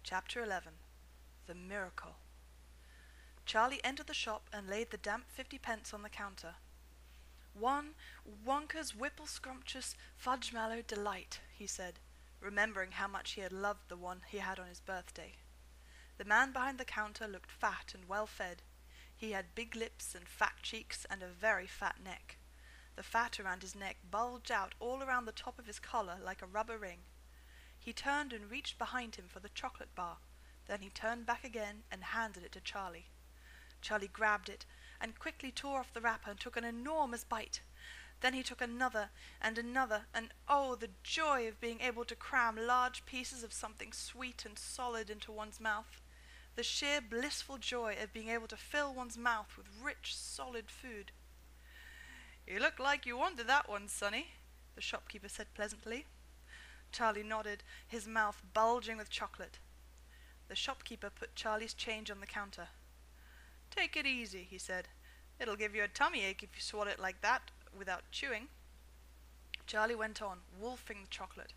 Chapter 11. The Miracle. Charlie entered the shop and laid the damp 50p on the counter. "One Wonka's whipple-scrumptious fudge-mallow delight," he said, remembering how much he had loved the one he had on his birthday. The man behind the counter looked fat and well-fed. He had big lips and fat cheeks and a very fat neck. The fat around his neck bulged out all around the top of his collar like a rubber ring. He turned and reached behind him for the chocolate bar. Then he turned back again and handed it to Charlie. Charlie grabbed it and quickly tore off the wrapper and took an enormous bite. Then he took another, and oh, the joy of being able to cram large pieces of something sweet and solid into one's mouth. The sheer blissful joy of being able to fill one's mouth with rich, solid food. "You look like you wanted that one, Sonny," the shopkeeper said pleasantly. Charlie nodded, his mouth bulging with chocolate. The shopkeeper put Charlie's change on the counter. "Take it easy," he said. "It'll give you a tummy ache if you swallow it like that, without chewing." Charlie went on, wolfing the chocolate.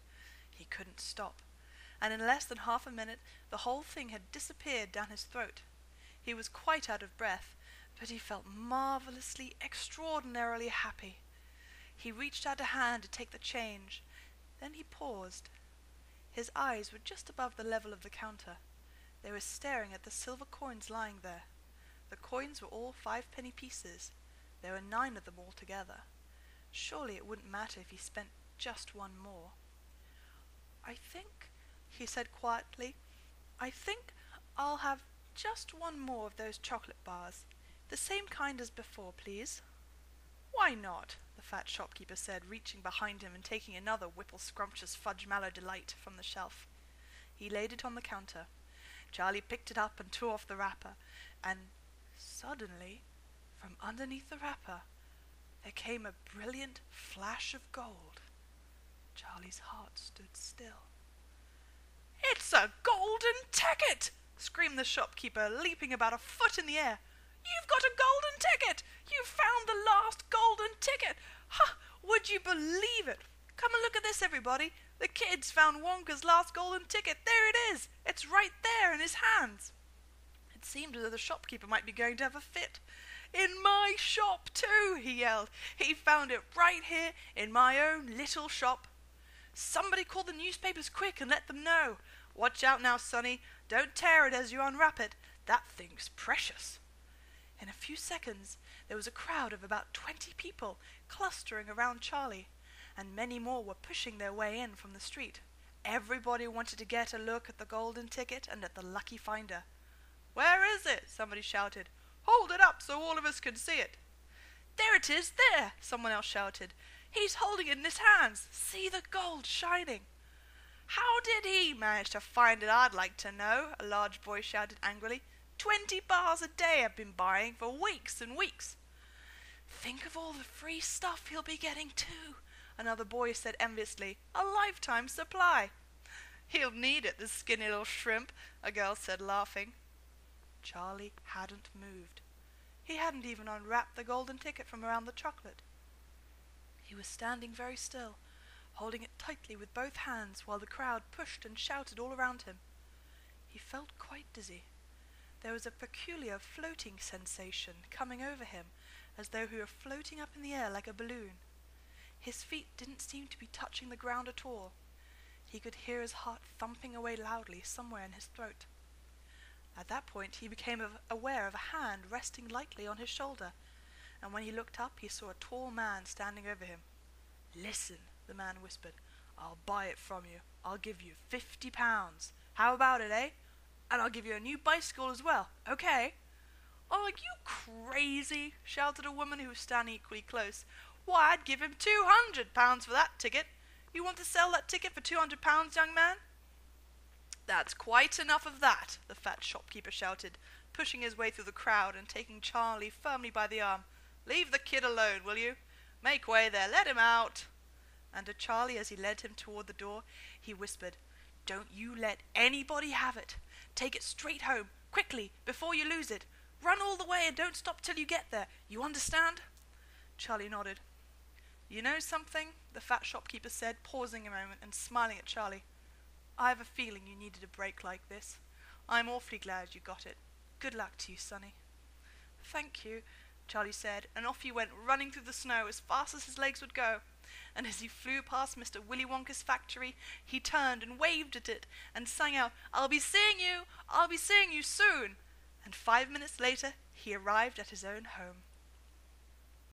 He couldn't stop, and in less than half a minute the whole thing had disappeared down his throat. He was quite out of breath, but he felt marvelously, extraordinarily happy. He reached out a hand to take the change. Then he paused. His eyes were just above the level of the counter. They were staring at the silver coins lying there. The coins were all 5-penny pieces. There were 9 of them altogether. Surely it wouldn't matter if he spent just one more. "I think," he said quietly, "I think I'll have just one more of those chocolate bars. The same kind as before, please." "Why not?" the fat shopkeeper said, reaching behind him and taking another whipple-scrumptious fudge-mallow delight from the shelf. He laid it on the counter. Charlie picked it up and tore off the wrapper, and suddenly, from underneath the wrapper, there came a brilliant flash of gold. Charlie's heart stood still. "It's a golden ticket!" screamed the shopkeeper, leaping about a foot in the air. "You've got a golden ticket! You've found the last golden ticket! Ha! Would you believe it? Come and look at this, everybody! The kid's found Wonka's last golden ticket! There it is! It's right there in his hands!" It seemed as though the shopkeeper might be going to have a fit. "In my shop, too!" he yelled. "He found it right here in my own little shop. Somebody call the newspapers quick and let them know. Watch out now, Sonny. Don't tear it as you unwrap it. That thing's precious." In a few seconds there was a crowd of about 20 people clustering around Charlie, and many more were pushing their way in from the street. Everybody wanted to get a look at the golden ticket and at the lucky finder. "Where is it?" somebody shouted. "Hold it up so all of us can see it." "There it is, there!" someone else shouted. "He's holding it in his hands. See the gold shining." "How did he manage to find it, I'd like to know?" a large boy shouted angrily. 20 bars a day I've been buying for weeks and weeks." "Think of all the free stuff he'll be getting too," another boy said enviously. "A lifetime supply." "He'll need it, the skinny little shrimp," a girl said, laughing. Charlie hadn't moved. He hadn't even unwrapped the golden ticket from around the chocolate. He was standing very still, holding it tightly with both hands while the crowd pushed and shouted all around him. He felt quite dizzy. There was a peculiar floating sensation coming over him, as though he were floating up in the air like a balloon. His feet didn't seem to be touching the ground at all. He could hear his heart thumping away loudly somewhere in his throat. At that point he became aware of a hand resting lightly on his shoulder, and when he looked up he saw a tall man standing over him. "Listen," the man whispered. "I'll buy it from you. I'll give you £50. How about it, eh? And I'll give you a new bicycle as well, okay?" "Are you crazy?" shouted a woman who was standing equally close. "Why, I'd give him £200 for that ticket. You want to sell that ticket for £200, young man?" "That's quite enough of that," the fat shopkeeper shouted, pushing his way through the crowd and taking Charlie firmly by the arm. "Leave the kid alone, will you? Make way there, let him out." And to Charlie, as he led him toward the door, he whispered, "Don't you let anybody have it. Take it straight home, quickly, before you lose it. Run all the way and don't stop till you get there. You understand?" Charlie nodded. "You know something?" the fat shopkeeper said, pausing a moment and smiling at Charlie. I have a feeling you needed a break like this. I'm awfully glad you got it. Good luck to you, Sonny." "Thank you," Charlie said, and off he went running through the snow as fast as his legs would go. And as he flew past Mr. Willy Wonka's factory, he turned and waved at it and sang out, "I'll be seeing you! I'll be seeing you soon!" And 5 minutes later he arrived at his own home.